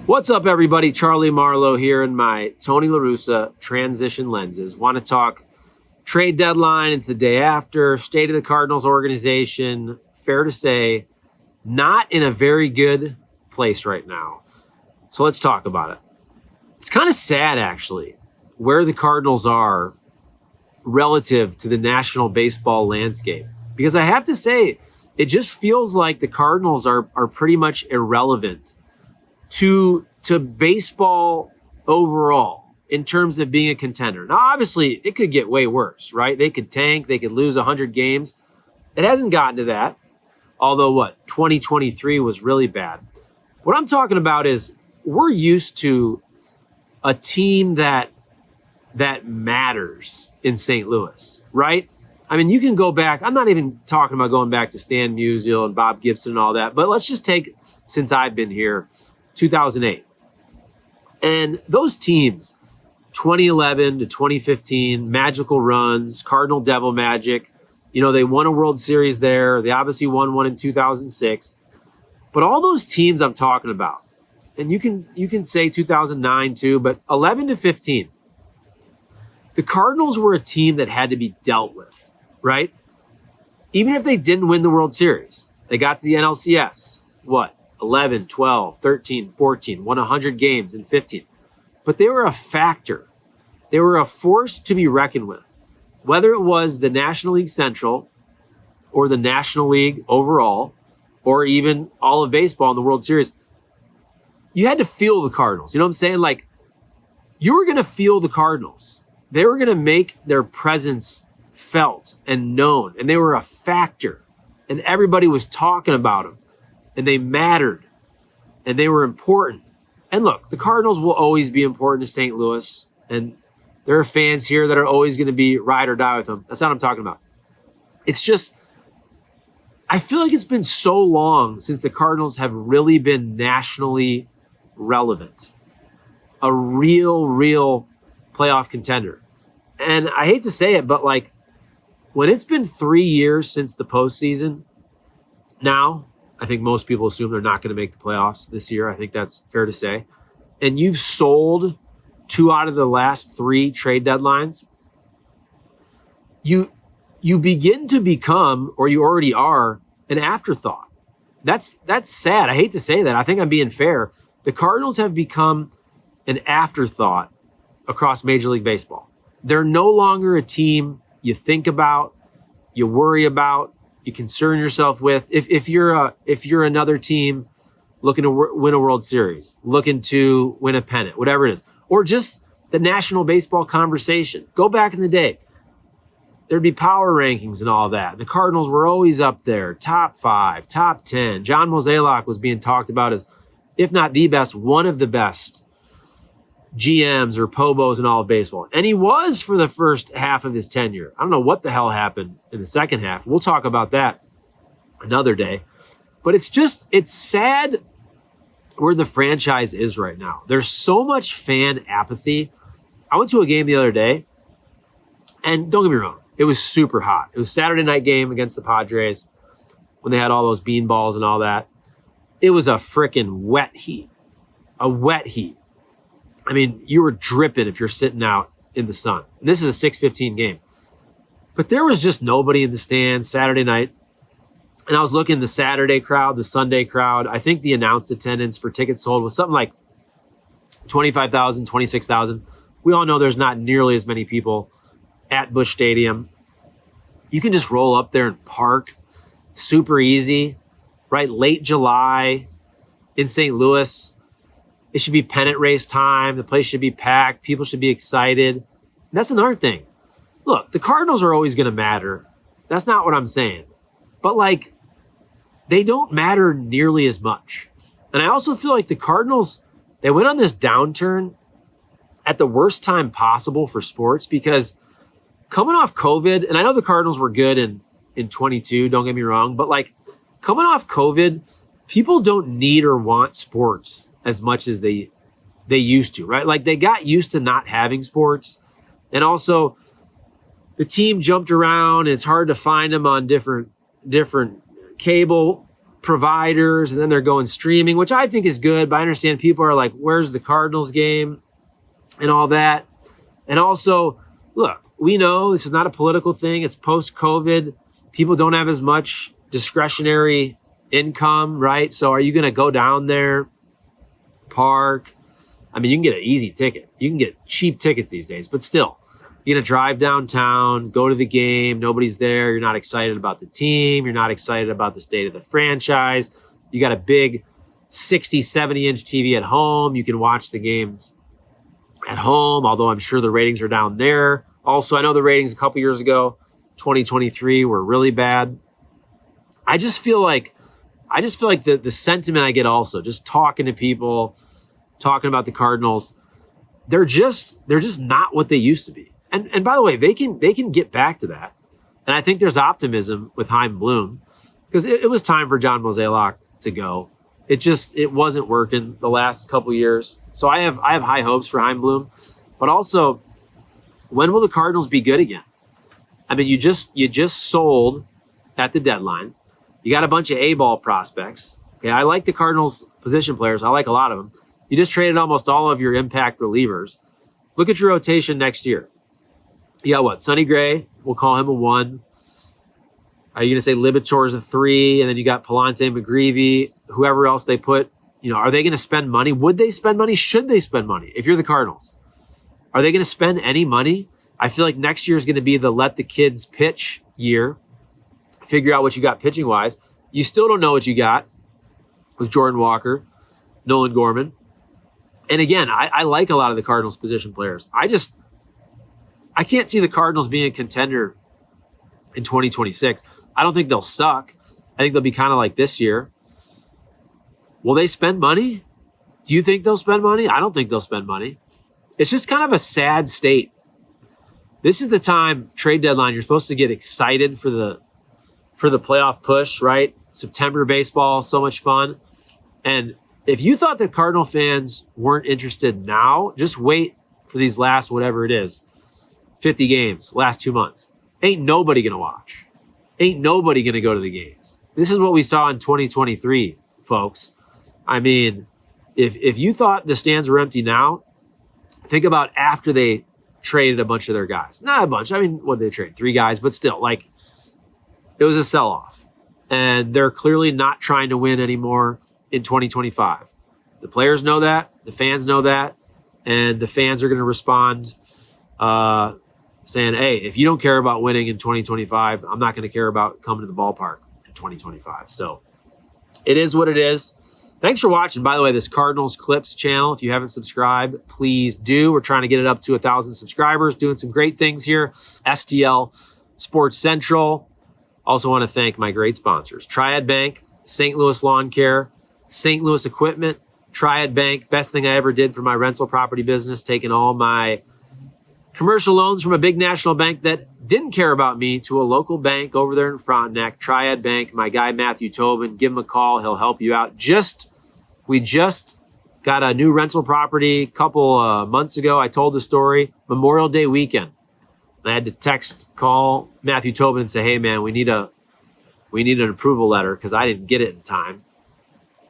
What's up, everybody? Charlie Marlow here in my Tony La Russa transition lenses. Want to talk trade deadline. It's the day after. State of the Cardinals organization. Fair to say, not in a very good place right now. So let's talk about it. It's kind of sad, actually, where the Cardinals are relative to the national baseball landscape. Because I have to say, it just feels like the Cardinals are pretty much irrelevant to baseball overall in terms of being a contender. Now, obviously, it could get way worse, right? They could tank. They could lose 100 games. It hasn't gotten to that, although 2023 was really bad. What I'm talking about is we're used to a team that matters in St. Louis, right? I mean, you can go back. I'm not even talking about going back to Stan Musial and Bob Gibson and all that, but let's just take, since I've been here, 2008. And those teams, 2011 to 2015, magical runs, Cardinal Devil Magic. You know, they won a World Series there. They obviously won one in 2006. But all those teams I'm talking about, and you can say 2009 too, but 11 to 15, the Cardinals were a team that had to be dealt with, right? Even if they didn't win the World Series, they got to the NLCS. 11, 12, 13, 14, won 100 games in 15. But they were a factor. They were a force to be reckoned with. Whether it was the National League Central or the National League overall, or even all of baseball in the World Series, you had to feel the Cardinals. You know what I'm saying? Like, you were going to feel the Cardinals. They were going to make their presence felt and known, and they were a factor, and everybody was talking about them. And they mattered, and they were important. And look, the Cardinals will always be important to St. Louis, and there are fans here that are always going to be ride or die with them. That's not what I'm talking about. It's just, I feel like it's been so long since the Cardinals have really been nationally relevant, a real playoff contender. And I hate to say it, but like, when it's been 3 years since the postseason, now, I think most people assume they're not going to make the playoffs this year. I think that's fair to say. And you've sold 2 out of the last 3 trade deadlines. You begin to become, or you already are, an afterthought. That's sad. I hate to say that. I think I'm being fair. The Cardinals have become an afterthought across Major League Baseball. They're no longer a team you think about, you worry about, you concern yourself with. If you're another team looking to win a World Series, looking to win a pennant, whatever it is, or just the national baseball conversation. Go back in the day, there'd be power rankings and all that. The Cardinals were always up there, top 5, top 10. John Mozeliak was being talked about as, if not the best, one of the best GMs or Pobos in all of baseball. And he was for the first half of his tenure. I don't know what the hell happened in the second half. We'll talk about that another day. But it's sad where the franchise is right now. There's so much fan apathy. I went to a game the other day, and don't get me wrong, it was super hot. It was a Saturday night game against the Padres when they had all those bean balls and all that. It was a freaking wet heat. A wet heat. I mean, you were dripping if you're sitting out in the sun. And this is a 6:15 game. But there was just nobody in the stands Saturday night. And I was looking the Saturday crowd, the Sunday crowd. I think the announced attendance for tickets sold was something like 25,000, 26,000. We all know there's not nearly as many people at Busch Stadium. You can just roll up there and park. Super easy, right? Late July in St. Louis. It should be pennant race time. The place should be packed. People should be excited. And that's another thing. Look, the Cardinals are always going to matter. That's not what I'm saying. But, like, they don't matter nearly as much. And I also feel like the Cardinals, they went on this downturn at the worst time possible for sports because coming off COVID, and I know the Cardinals were good in 22, don't get me wrong, but, like, coming off COVID, people don't need or want sports as much as they used to, right? Like, they got used to not having sports. And also, the team jumped around. It's hard to find them on different cable. providers, and then they're going streaming, which I think is good, but I understand people are like, where's the Cardinals game and all that. And also, look, we know this is not a political thing. It's post-COVID. People don't have as much discretionary income, right? So are you going to go down there, park? I mean, you can get an easy ticket. You can get cheap tickets these days, but still, you're going to drive downtown, go to the game. Nobody's there. You're not excited about the team. You're not excited about the state of the franchise. You got a big 60, 70-inch TV at home. You can watch the games at home, although I'm sure the ratings are down there. Also, I know the ratings a couple years ago, 2023, were really bad. I just feel like the sentiment I get also, just talking to people, talking about the Cardinals, they're just not what they used to be. And by the way, they can get back to that. And I think there's optimism with Chaim Bloom, because it was time for John Mozeliak to go. It wasn't working the last couple years. So I have high hopes for Chaim Bloom. But also, when will the Cardinals be good again? I mean, you just sold at the deadline. You got a bunch of A-ball prospects. Okay, I like the Cardinals position players. I like a lot of them. You just traded almost all of your impact relievers. Look at your rotation next year. You got what? Sonny Gray, we'll call him a 1. Are you going to say Libator's a 3? And then you got Palante, McGreevy, whoever else they put. Are they going to spend money? Would they spend money? Should they spend money? If you're the Cardinals, are they going to spend any money? I feel like next year is going to be the let the kids pitch year. Figure out what you got pitching wise. You still don't know what you got with Jordan Walker, Nolan Gorman. And again, I like a lot of the Cardinals position players. I can't see the Cardinals being a contender in 2026. I don't think they'll suck. I think they'll be kind of like this year. Will they spend money? Do you think they'll spend money? I don't think they'll spend money. It's just kind of a sad state. This is the time, trade deadline, you're supposed to get excited for the playoff push, right? September baseball, so much fun. And if you thought that Cardinal fans weren't interested now, just wait for these last, whatever it is, 50 games, last 2 months. Ain't nobody going to watch. Ain't nobody going to go to the games. This is what we saw in 2023, folks. I mean, if you thought the stands were empty now, think about after they traded a bunch of their guys. Not a bunch. I mean, what did they trade? 3 guys, but still, like, it was a sell-off. And they're clearly not trying to win anymore in 2025. The players know that. The fans know that. And the fans are going to respond saying, hey, if you don't care about winning in 2025, I'm not going to care about coming to the ballpark in 2025. So it is what it is. Thanks for watching. By the way, this Cardinals Clips channel, if you haven't subscribed, please do. We're trying to get it up to 1,000 subscribers, doing some great things here. STL Sports Central. Also want to thank my great sponsors, Triad Bank, St. Louis Lawn Care, St. Louis Equipment, Triad Bank. Best thing I ever did for my rental property business, taking all my commercial loans from a big national bank that didn't care about me to a local bank over there in Frontenac, Triad Bank. My guy, Matthew Tobin, give him a call. He'll help you out. We just got a new rental property a couple months ago. I told the story, Memorial Day weekend. I had to call Matthew Tobin and say, hey, man, we need an approval letter because I didn't get it in time.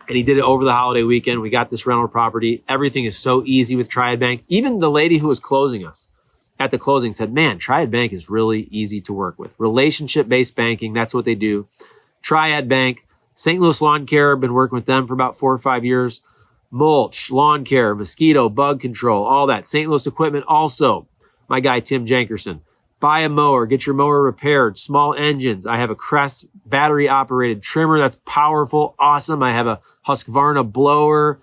And he did it over the holiday weekend. We got this rental property. Everything is so easy with Triad Bank. Even the lady who was closing us at the closing said, man, Triad Bank is really easy to work with. Relationship-based banking, that's what they do. Triad Bank, St. Louis Lawn Care, been working with them for about 4 or 5 years. Mulch, lawn care, mosquito, bug control, all that. St. Louis Equipment also. My guy, Tim Jankerson. Buy a mower, get your mower repaired, small engines. I have a Crest battery-operated trimmer that's powerful, awesome. I have a Husqvarna blower.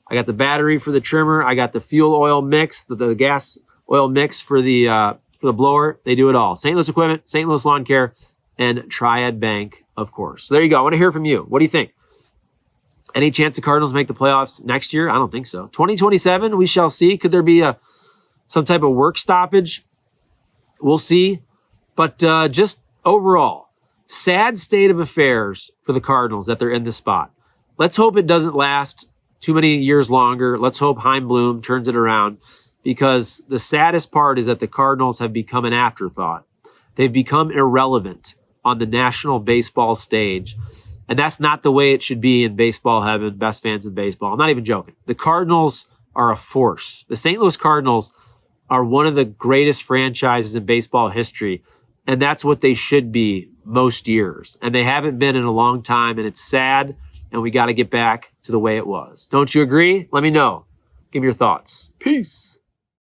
I got the battery for the trimmer. I got the fuel oil mix, the gas oil mix for the blower. They do it all. St. Louis Equipment, St. Louis Lawn Care, and Triad Bank, of course. So there you go. I want to hear from you. What do you think? Any chance the Cardinals make the playoffs next year? I don't think so. 2027, we shall see. Could there be some type of work stoppage? We'll see. But just overall, sad state of affairs for the Cardinals that they're in this spot. Let's hope it doesn't last too many years longer. Let's hope Chaim Bloom turns it around, because the saddest part is that the Cardinals have become an afterthought. They've become irrelevant on the national baseball stage. And that's not the way it should be in baseball heaven, best fans in baseball. I'm not even joking. The Cardinals are a force. The St. Louis Cardinals are one of the greatest franchises in baseball history. And that's what they should be most years. And they haven't been in a long time. And it's sad. And we got to get back to the way it was. Don't you agree? Let me know. Give me your thoughts. Peace.